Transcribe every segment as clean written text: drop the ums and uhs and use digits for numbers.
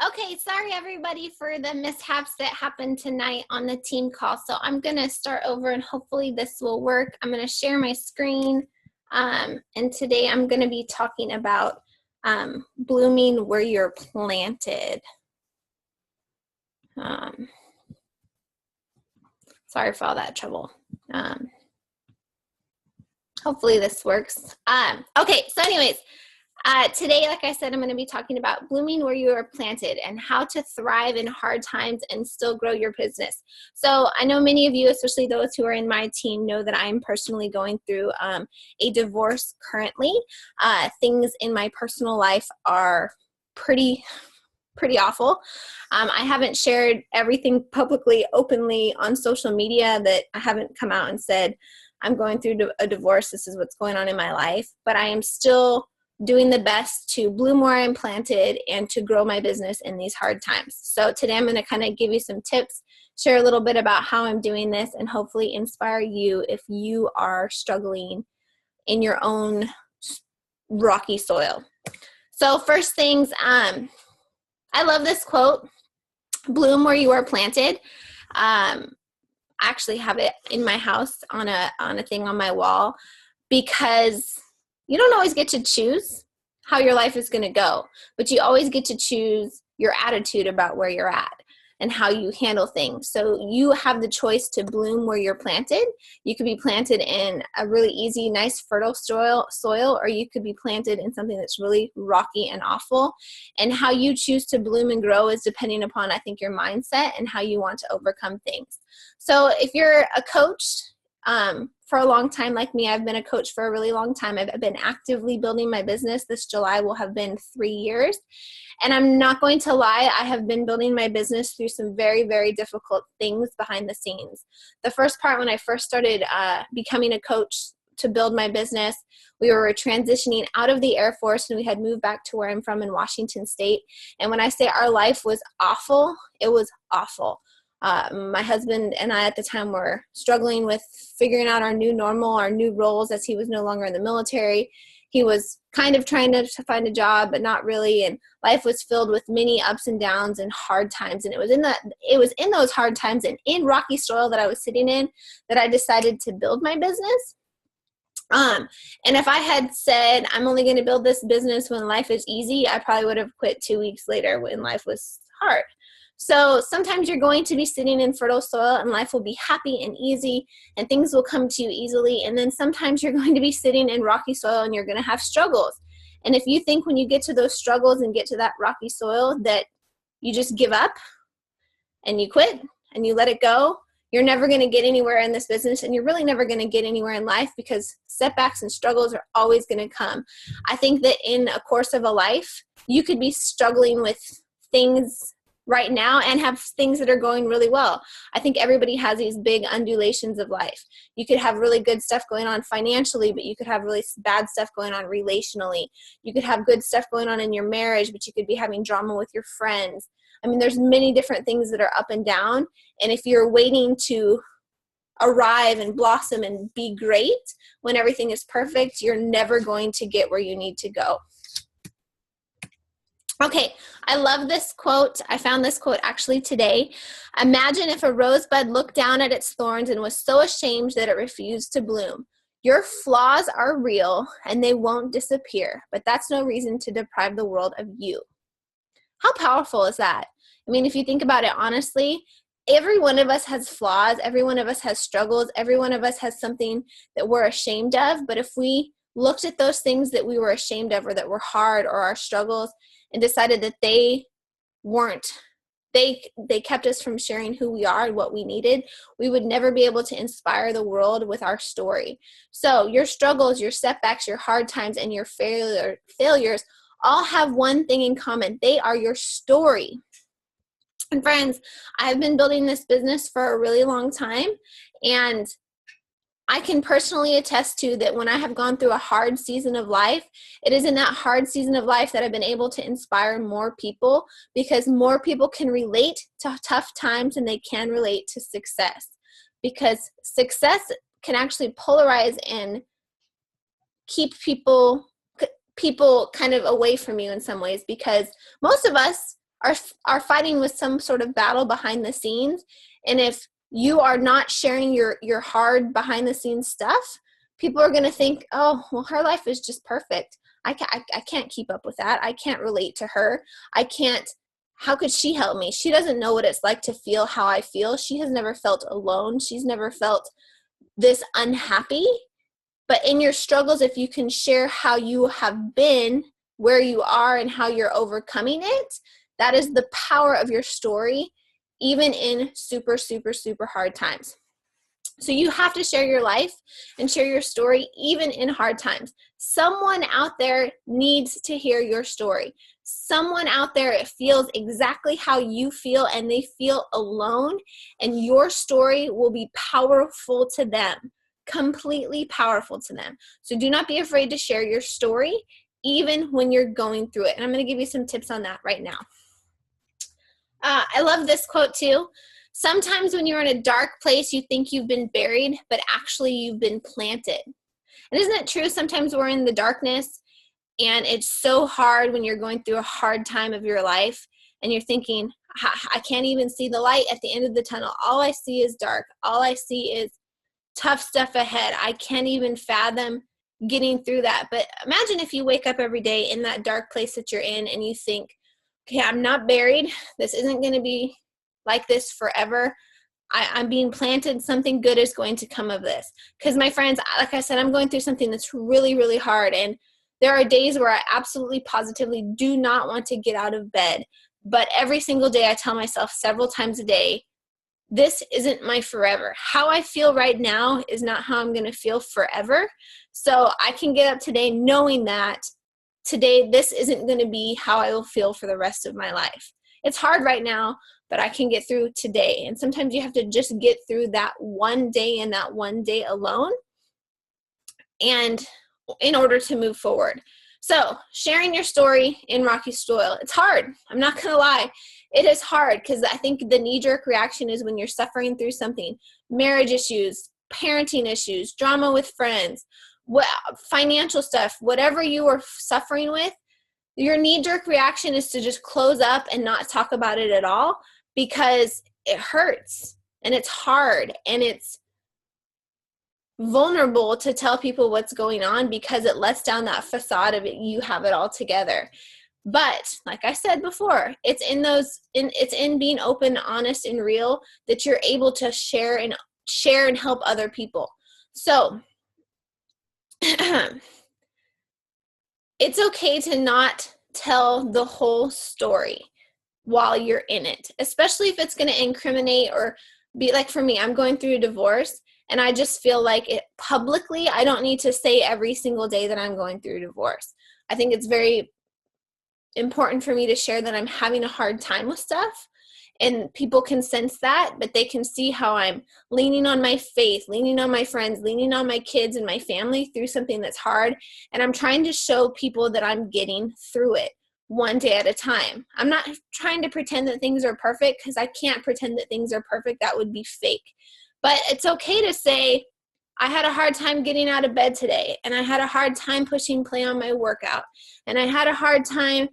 Okay, sorry everybody for the mishaps that happened tonight on the team call. So I'm going to start over and hopefully this will work. I'm going to share my screen. And today I'm going to be talking about blooming where you're planted. Sorry for all that trouble. Hopefully this works. Okay, so anyways, today, like I said, I'm going to be talking about blooming where you are planted and how to thrive in hard times and still grow your business. So I know many of you, especially those who are in my team, know that I'm personally going through a divorce currently. Things in my personal life are pretty awful. I haven't shared everything publicly, openly on social media. That I haven't come out and said, I'm going through a divorce. This is what's going on in my life. But I am still doing the best to bloom where I'm planted and to grow my business in these hard times. So today I'm going to kind of give you some tips, share a little bit about how I'm doing this, and hopefully inspire you if you are struggling in your own rocky soil. So first things, I love this quote, bloom where you are planted. I actually have it in my house on a thing on my wall, because you don't always get to choose how your life is going to go, but you always get to choose your attitude about where you're at and how you handle things. So you have the choice to bloom where you're planted. You could be planted in a really easy, nice, fertile soil, or you could be planted in something that's really rocky and awful. And how you choose to bloom and grow is depending upon, I think, your mindset and how you want to overcome things. So if you're a coach, for a long time, like me, I've been a coach for a really long time. I've been actively building my business. This July will have been 3 years. And I'm not going to lie, I have been building my business through some very, very difficult things behind the scenes. The first part, when I first started becoming a coach to build my business, we were transitioning out of the Air Force and we had moved back to where I'm from in Washington State. And when I say our life was awful, it was awful. My husband and I at the time were struggling with figuring out our new normal, our new roles, as he was no longer in the military. He was kind of trying to find a job, but not really. And life was filled with many ups and downs and hard times. And it was in those hard times and in rocky soil that I was sitting in that I decided to build my business. And if I had said, I'm only going to build this business when life is easy, I probably would have quit 2 weeks later when life was hard. So sometimes you're going to be sitting in fertile soil and life will be happy and easy and things will come to you easily. And then sometimes you're going to be sitting in rocky soil and you're going to have struggles. And if you think when you get to those struggles and get to that rocky soil that you just give up and you quit and you let it go, you're never going to get anywhere in this business, and you're really never going to get anywhere in life, because setbacks and struggles are always going to come. I think that in a course of a life, you could be struggling with things right now and have things that are going really well. I think everybody has these big undulations of life. You could have really good stuff going on financially, but you could have really bad stuff going on relationally. You could have good stuff going on in your marriage, but you could be having drama with your friends. I mean, there's many different things that are up and down. And if you're waiting to arrive and blossom and be great when everything is perfect, you're never going to get where you need to go. Okay, I love this quote. I found this quote actually today. Imagine if a rosebud looked down at its thorns and was so ashamed that it refused to bloom. Your flaws are real and they won't disappear, but that's no reason to deprive the world of you. How powerful is that? I mean, if you think about it honestly, every one of us has flaws. Every one of us has struggles. Every one of us has something that we're ashamed of. But if we looked at those things that we were ashamed of or that were hard or our struggles and decided that they weren't, they kept us from sharing who we are and what we needed, we would never be able to inspire the world with our story. So your struggles, your setbacks, your hard times, and your failures all have one thing in common. They are your story. And friends, I've been building this business for a really long time, and I can personally attest to that when I have gone through a hard season of life, it is in that hard season of life that I've been able to inspire more people, because more people can relate to tough times than they can relate to success. Because success can actually polarize and keep people kind of away from you in some ways, because most of us are fighting with some sort of battle behind the scenes. And if you are not sharing your hard behind the scenes stuff, people are going to think, oh, well, her life is just perfect. I can't keep up with that. I can't relate to her. How could she help me? She doesn't know what it's like to feel how I feel. She has never felt alone. She's never felt this unhappy. But in your struggles, if you can share how you have been, where you are, and how you're overcoming it, that is the power of your story, even in super, super, super hard times. So you have to share your life and share your story, even in hard times. Someone out there needs to hear your story. Someone out there feels exactly how you feel, and they feel alone, and your story will be powerful to them, completely powerful to them. So do not be afraid to share your story, even when you're going through it. And I'm going to give you some tips on that right now. I love this quote too. Sometimes when you're in a dark place, you think you've been buried, but actually you've been planted. And isn't it true? Sometimes we're in the darkness, and it's so hard when you're going through a hard time of your life, and you're thinking, I can't even see the light at the end of the tunnel. All I see is dark. All I see is tough stuff ahead. I can't even fathom getting through that. But imagine if you wake up every day in that dark place that you're in, and you think, okay, I'm not buried. This isn't going to be like this forever. I'm being planted. Something good is going to come of this. Because my friends, like I said, I'm going through something that's really, really hard. And there are days where I absolutely positively do not want to get out of bed. But every single day I tell myself several times a day, this isn't my forever. How I feel right now is not how I'm going to feel forever. So I can get up today knowing that today this isn't going to be how I will feel for the rest of my life. It's hard right now, but I can get through today. And sometimes you have to just get through that one day and that one day alone, and in order to move forward. So sharing your story in rocky soil, it's hard. I'm not going to lie. It is hard, because I think the knee-jerk reaction is when you're suffering through something, marriage issues, parenting issues, drama with friends, financial stuff, whatever you are suffering with, your knee-jerk reaction is to just close up and not talk about it at all, because it hurts and it's hard and it's vulnerable to tell people what's going on, because it lets down that facade of it, you have it all together. But like I said before, it's in being open, honest, and real that you're able to share and help other people. So it's okay to not tell the whole story while you're in it, especially if it's going to incriminate or be like, for me, I'm going through a divorce, and I just feel like it publicly, I don't need to say every single day that I'm going through a divorce. I think it's very important for me to share that I'm having a hard time with stuff, and people can sense that, but they can see how I'm leaning on my faith, leaning on my friends, leaning on my kids and my family through something that's hard. And I'm trying to show people that I'm getting through it one day at a time. I'm not trying to pretend that things are perfect, because I can't pretend that things are perfect. That would be fake. But it's okay to say, I had a hard time getting out of bed today, and I had a hard time pushing play on my workout, and I had a hard time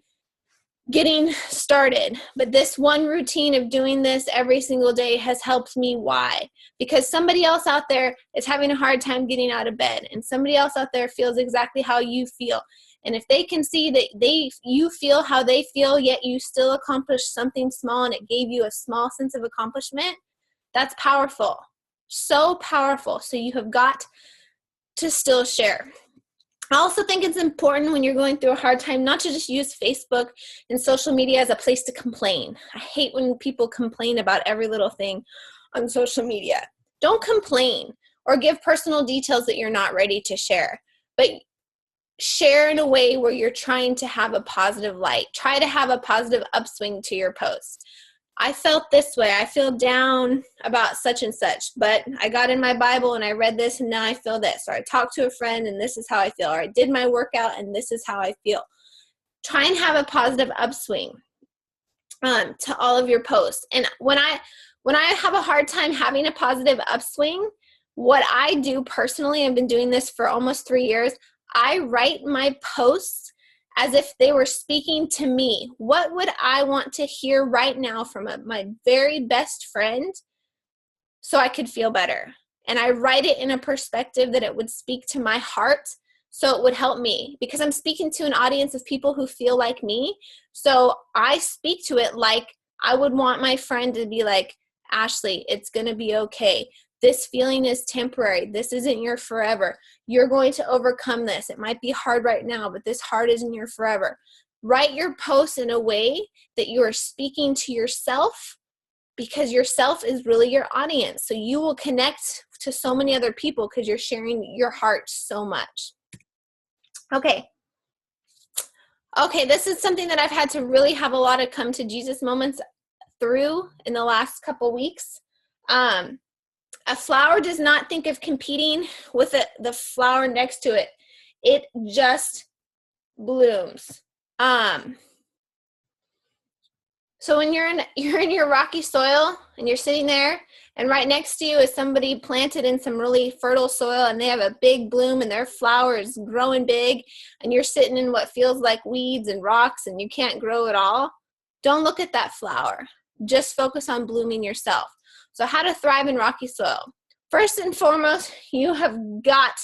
getting started. But this one routine of doing this every single day has helped me. Why? Because somebody else out there is having a hard time getting out of bed, and somebody else out there feels exactly how you feel. And if they can see that you feel how they feel, yet you still accomplished something small and it gave you a small sense of accomplishment, that's powerful. So powerful. So you have got to still share. I also think it's important when you're going through a hard time not to just use Facebook and social media as a place to complain. I hate when people complain about every little thing on social media. Don't complain or give personal details that you're not ready to share, but share in a way where you're trying to have a positive light. Try to have a positive upswing to your posts. I felt this way. I feel down about such and such, but I got in my Bible and I read this, and now I feel this. Or I talked to a friend and this is how I feel. Or I did my workout and this is how I feel. Try and have a positive upswing to all of your posts. And when I have a hard time having a positive upswing, what I do personally, I've been doing this for almost 3 years, I write my posts as if they were speaking to me. What would I want to hear right now from my very best friend so I could feel better? And I write it in a perspective that it would speak to my heart, so it would help me, because I'm speaking to an audience of people who feel like me. So I speak to it like I would want my friend to be like, Ashley, it's going to be okay. This feeling is temporary. This isn't your forever. You're going to overcome this. It might be hard right now, but this hard isn't your forever. Write your post in a way that you are speaking to yourself, because yourself is really your audience. So you will connect to so many other people because you're sharing your heart so much. Okay, this is something that I've had to really have a lot of come to Jesus moments through in the last couple weeks. A flower does not think of competing with the flower next to it. It just blooms. So when you're in your rocky soil and you're sitting there, and right next to you is somebody planted in some really fertile soil, and they have a big bloom and their flower is growing big, and you're sitting in what feels like weeds and rocks and you can't grow at all, don't look at that flower. Just focus on blooming yourself. So how to thrive in rocky soil. First and foremost, you have got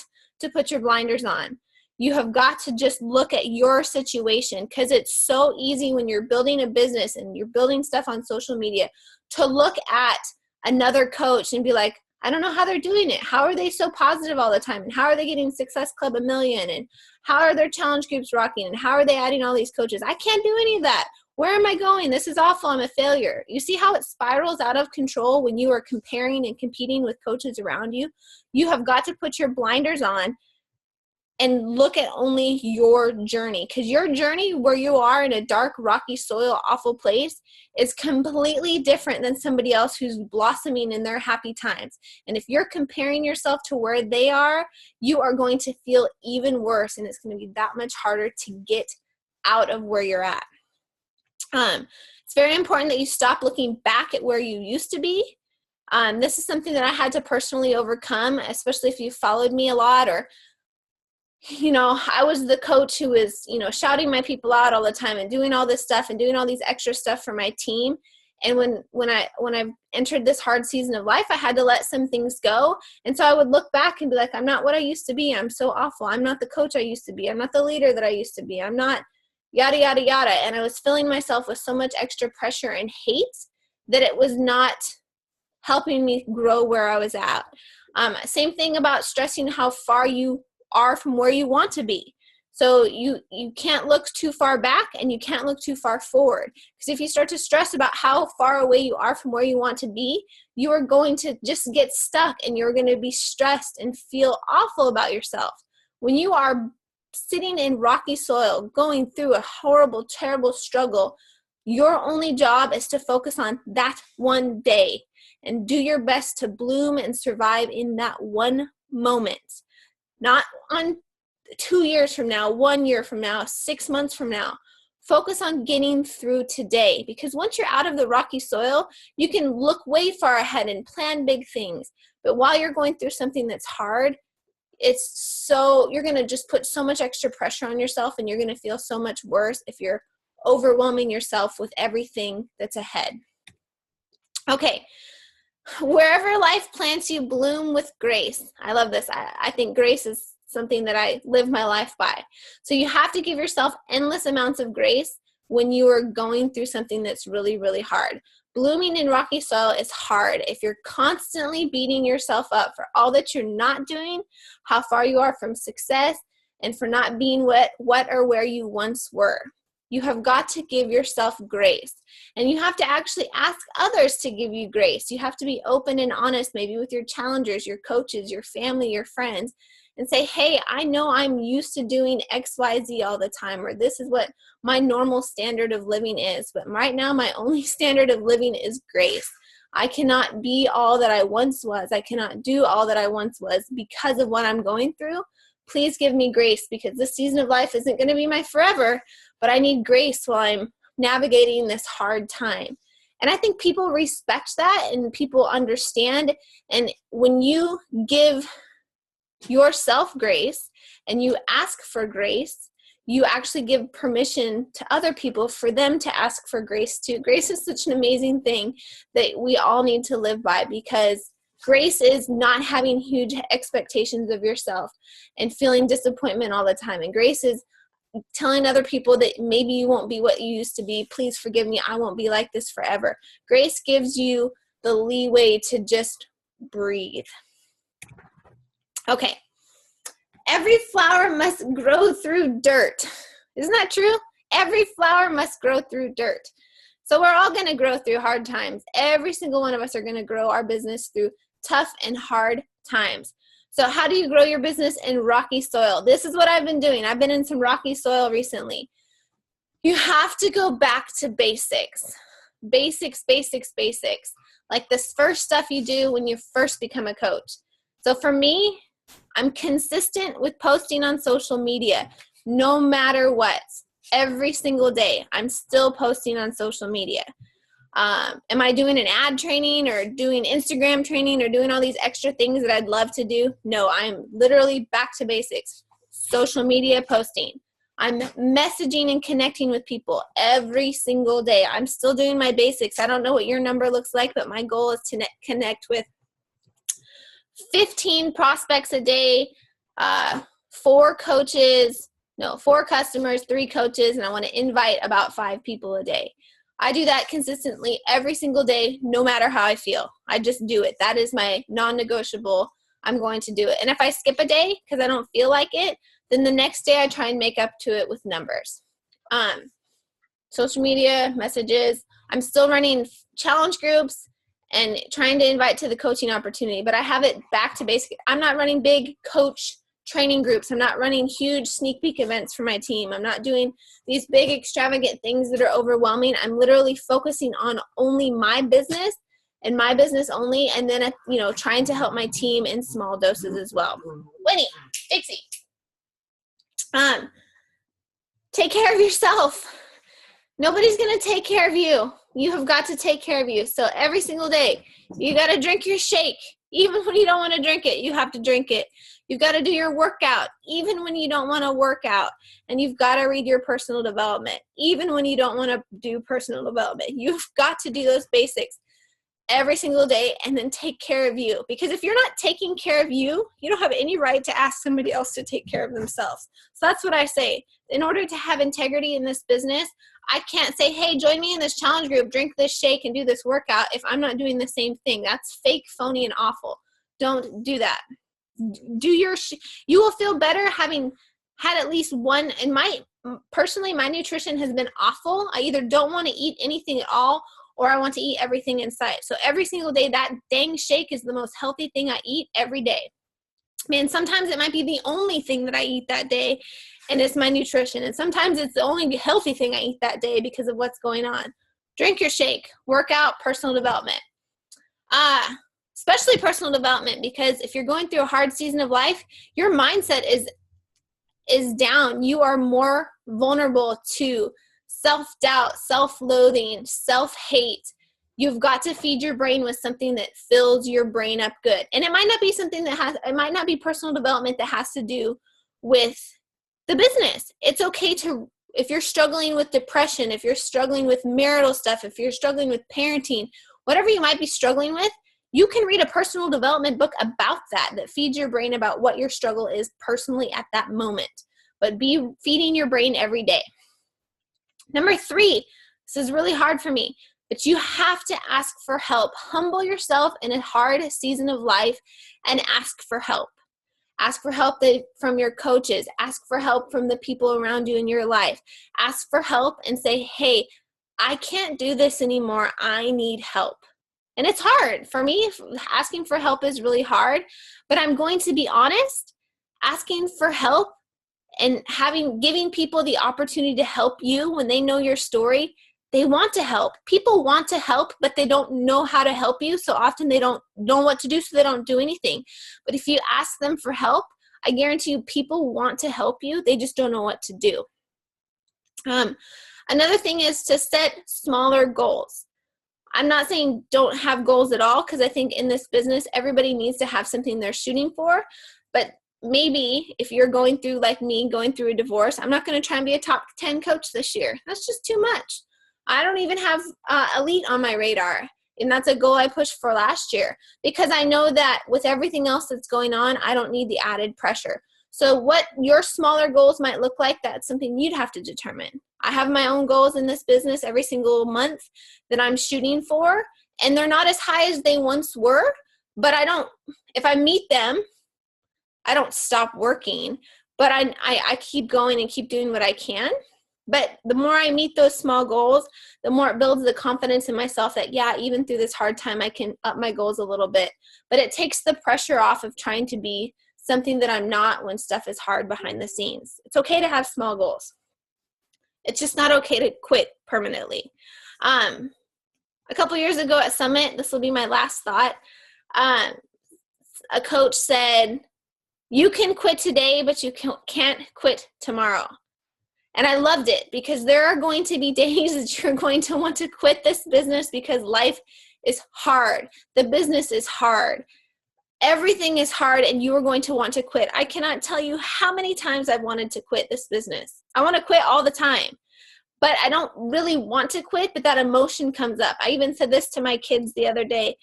to put your blinders on. You have got to just look at your situation, because it's so easy when you're building a business and you're building stuff on social media to look at another coach and be like, I don't know how they're doing it. How are they so positive all the time? And how are they getting Success Club 1,000,000? And how are their challenge groups rocking? And how are they adding all these coaches? I can't do any of that. Where am I going? This is awful. I'm a failure. You see how it spirals out of control when you are comparing and competing with coaches around you? You have got to put your blinders on and look at only your journey, because your journey where you are in a dark, rocky soil, awful place is completely different than somebody else who's blossoming in their happy times. And if you're comparing yourself to where they are, you are going to feel even worse, and it's going to be that much harder to get out of where you're at. It's very important that you stop looking back at where you used to be. This is something that I had to personally overcome, especially if you followed me a lot, or I was the coach who was, shouting my people out all the time and doing all this stuff and doing all these extra stuff for my team. And when I entered this hard season of life, I had to let some things go. And so I would look back and be like, I'm not what I used to be. I'm so awful. I'm not the coach I used to be. I'm not the leader that I used to be. I'm not yada, yada, yada. And I was filling myself with so much extra pressure and hate that it was not helping me grow where I was at. Same thing about stressing how far you are from where you want to be. So you can't look too far back and you can't look too far forward. Because if you start to stress about how far away you are from where you want to be, you are going to just get stuck and you're going to be stressed and feel awful about yourself. When you are sitting in rocky soil, going through a horrible, terrible struggle, your only job is to focus on that one day and do your best to bloom and survive in that one moment. Not on 2 years from now, 1 year from now, 6 months from now. Focus on getting through today, because once you're out of the rocky soil, you can look way far ahead and plan big things. But while you're going through something that's hard, you're going to just put so much extra pressure on yourself, and you're going to feel so much worse if you're overwhelming yourself with everything that's ahead. Okay. Wherever life plants you, bloom with grace. I love this. I think grace is something that I live my life by. So you have to give yourself endless amounts of grace when you are going through something that's really, really hard. Blooming in rocky soil is hard. If you're constantly beating yourself up for all that you're not doing, how far you are from success, and for not being what or where you once were. You have got to give yourself grace, and you have to actually ask others to give you grace. You have to be open and honest, maybe with your challengers, your coaches, your family, your friends, and say, hey, I know I'm used to doing X, Y, Z all the time, or this is what my normal standard of living is. But right now, my only standard of living is grace. I cannot be all that I once was. I cannot do all that I once was because of what I'm going through. Please give me grace, because this season of life isn't going to be my forever, but I need grace while I'm navigating this hard time. And I think people respect that and people understand. And when you give yourself grace and you ask for grace, you actually give permission to other people for them to ask for grace too. Grace is such an amazing thing that we all need to live by, because grace is not having huge expectations of yourself and feeling disappointment all the time. And grace is telling other people that maybe you won't be what you used to be. Please forgive me. I won't be like this forever. Grace gives you the leeway to just breathe. Okay. Every flower must grow through dirt. Isn't that true? Every flower must grow through dirt. So we're all going to grow through hard times. Every single one of us are going to grow our business through tough and hard times. So how do you grow your business in rocky soil? This is what I've been doing. I've been in some rocky soil recently. You have to go back to basics. Basics. Like this first stuff you do when you first become a coach. So for me, I'm consistent with posting on social media, no matter what. Every single day, I'm still posting on social media. Am I doing an ad training or doing Instagram training or doing all these extra things that I'd love to do? No, I'm literally back to basics. Social media posting. I'm messaging and connecting with people every single day. I'm still doing my basics. I don't know what your number looks like, but my goal is to connect with 15 prospects a day, 4 customers, 3 coaches, and I want to invite about 5 people a day. I do that consistently every single day, no matter how I feel. I just do it. That is my non-negotiable. I'm going to do it. And if I skip a day because I don't feel like it, then the next day I try and make up to it with numbers. Social media, messages. I'm still running challenge groups and trying to invite to the coaching opportunity, but I have it back to basic. I'm not running big coach training groups. I'm not running huge sneak peek events for my team. I'm not doing these big extravagant things that are overwhelming. I'm literally focusing on only my business and my business only, and then trying to help my team in small doses as well. Winnie, Dixie, take care of yourself. Nobody's going to take care of you. You have got to take care of you. So every single day, you got to drink your shake. Even when you don't want to drink it, you have to drink it. You've got to do your workout, even when you don't want to work out. And you've got to read your personal development, even when you don't want to do personal development. You've got to do those basics every single day and then take care of you. Because if you're not taking care of you, you don't have any right to ask somebody else to take care of themselves. So that's what I say. In order to have integrity in this business, I can't say, hey, join me in this challenge group, drink this shake, and do this workout if I'm not doing the same thing. That's fake, phony, and awful. Don't do that. You will feel better having had at least one. And personally, my nutrition has been awful. I either don't want to eat anything at all, or I want to eat everything in sight. So every single day, that dang shake is the most healthy thing I eat every day. Man, sometimes it might be the only thing that I eat that day, and it's my nutrition. And sometimes it's the only healthy thing I eat that day because of what's going on. Drink your shake, work out, personal development. Especially personal development, because if you're going through a hard season of life, your mindset is down. You are more vulnerable to self-doubt, self-loathing, self-hate. You've got to feed your brain with something that fills your brain up good. And it might not be something it might not be personal development that has to do with the business. It's okay if you're struggling with depression, if you're struggling with marital stuff, if you're struggling with parenting, whatever you might be struggling with, you can read a personal development book about that feeds your brain about what your struggle is personally at that moment. But be feeding your brain every day. Number 3, this is really hard for me, but you have to ask for help. Humble yourself in a hard season of life and ask for help. Ask for help from your coaches. Ask for help from the people around you in your life. Ask for help and say, hey, I can't do this anymore. I need help. And it's hard. For me, asking for help is really hard, but I'm going to be honest, asking for help and giving people the opportunity to help you when they know your story, they want to help. People want to help, but they don't know how to help you. So often they don't know what to do, so they don't do anything. But if you ask them for help, I guarantee you people want to help you. They just don't know what to do. Another thing is to set smaller goals. I'm not saying don't have goals at all, because I think in this business, everybody needs to have something they're shooting for. But maybe if you're going through, like me, going through a divorce, I'm not going to try and be a top 10 coach this year. That's just too much. I don't even have elite on my radar. And that's a goal I pushed for last year because I know that with everything else that's going on, I don't need the added pressure. So what your smaller goals might look like, that's something you'd have to determine. I have my own goals in this business every single month that I'm shooting for, and they're not as high as they once were, but if I meet them, I don't stop working, but I keep going and keep doing what I can. But the more I meet those small goals, the more it builds the confidence in myself that, yeah, even through this hard time, I can up my goals a little bit. But it takes the pressure off of trying to be something that I'm not when stuff is hard behind the scenes. It's okay to have small goals. It's just not okay to quit permanently. A couple years ago at Summit, this will be my last thought, a coach said, you can quit today, but you can't quit tomorrow. And I loved it because there are going to be days that you're going to want to quit this business because life is hard. The business is hard. Everything is hard and you are going to want to quit. I cannot tell you how many times I've wanted to quit this business. I want to quit all the time, but I don't really want to quit, but that emotion comes up. I even said this to my kids the other day.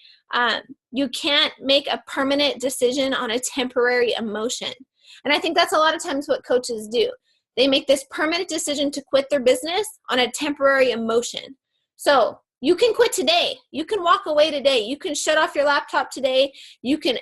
You can't make a permanent decision on a temporary emotion. And I think that's a lot of times what coaches do. They make this permanent decision to quit their business on a temporary emotion. So you can quit today. You can walk away today. You can shut off your laptop today. You can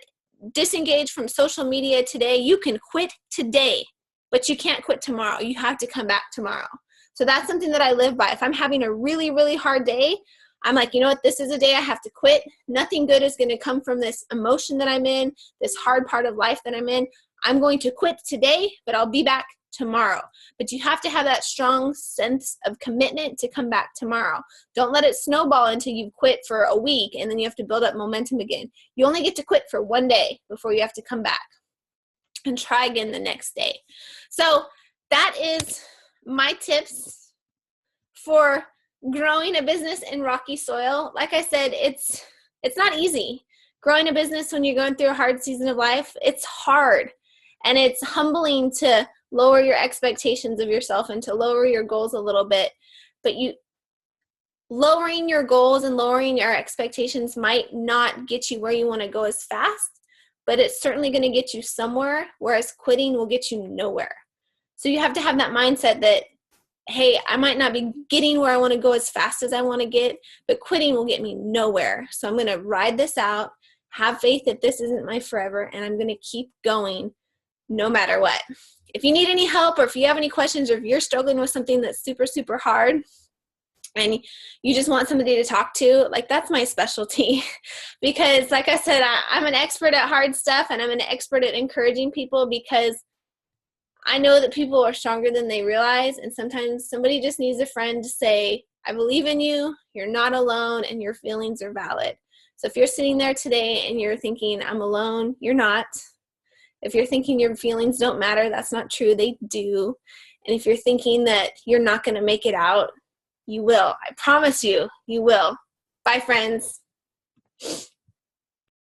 disengage from social media today. You can quit today, but you can't quit tomorrow. You have to come back tomorrow. So that's something that I live by. If I'm having a really, really hard day, I'm like, you know what? This is a day I have to quit. Nothing good is going to come from this emotion that I'm in, this hard part of life that I'm in. I'm going to quit today, but I'll be back tomorrow. But you have to have that strong sense of commitment to come back tomorrow. Don't let it snowball until you've quit for a week and then you have to build up momentum again. You only get to quit for one day before you have to come back and try again the next day. So that is my tips for growing a business in rocky soil. Like I said, it's not easy. Growing a business when you're going through a hard season of life, it's hard. And it's humbling to lower your expectations of yourself and to lower your goals a little bit. But lowering your goals and lowering your expectations might not get you where you want to go as fast, but it's certainly going to get you somewhere, whereas quitting will get you nowhere. So you have to have that mindset that, hey, I might not be getting where I want to go as fast as I want to get, but quitting will get me nowhere. So I'm going to ride this out, have faith that this isn't my forever, and I'm going to keep going no matter what. If you need any help or if you have any questions or if you're struggling with something that's super, super hard and you just want somebody to talk to, like that's my specialty. Because like I said, I'm an expert at hard stuff and I'm an expert at encouraging people because I know that people are stronger than they realize. And sometimes somebody just needs a friend to say, I believe in you, you're not alone, and your feelings are valid. So if you're sitting there today and you're thinking, I'm alone, you're not. If you're thinking your feelings don't matter, that's not true. They do. And if you're thinking that you're not going to make it out, you will. I promise you, you will. Bye, friends.